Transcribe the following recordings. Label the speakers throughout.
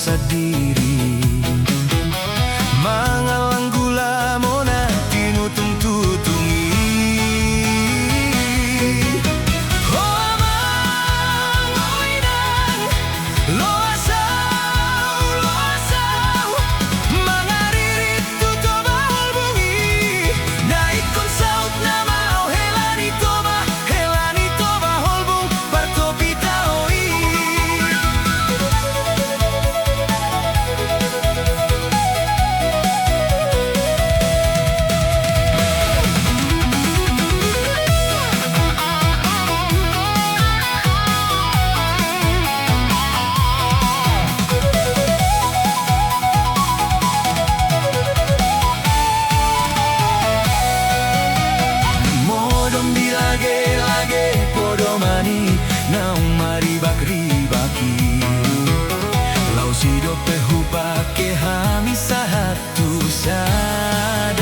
Speaker 1: rasa diri. Mangalang gula mona tinutung tutungi. Oh amang oinang lo asau mangaririt tutoba holbungi. Naikon saut nama au helani toba holbung partopita oi. Modom dilage-lage podomani naung maribak-ribaki. Lau sidope hubake hami sahatu sadarion.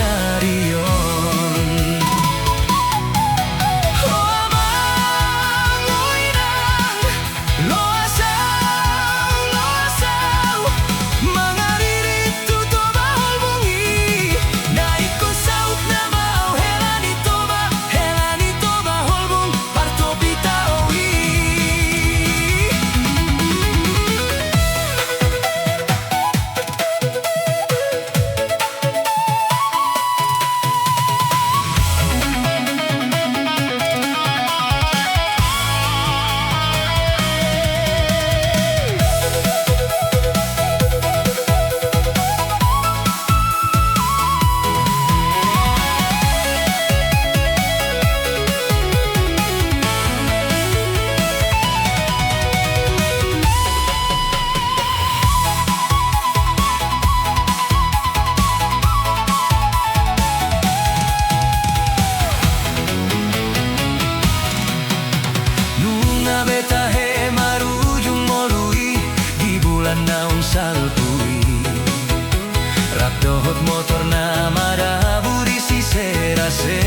Speaker 1: Oh amang oinang lo asau mangaririt tutoba holbungi. Naikon saut nama au helani toba holbung partopita oi. Nunga beta he marujung molui di bulan naung salpui. Rak dohot motor na madabu di si serase.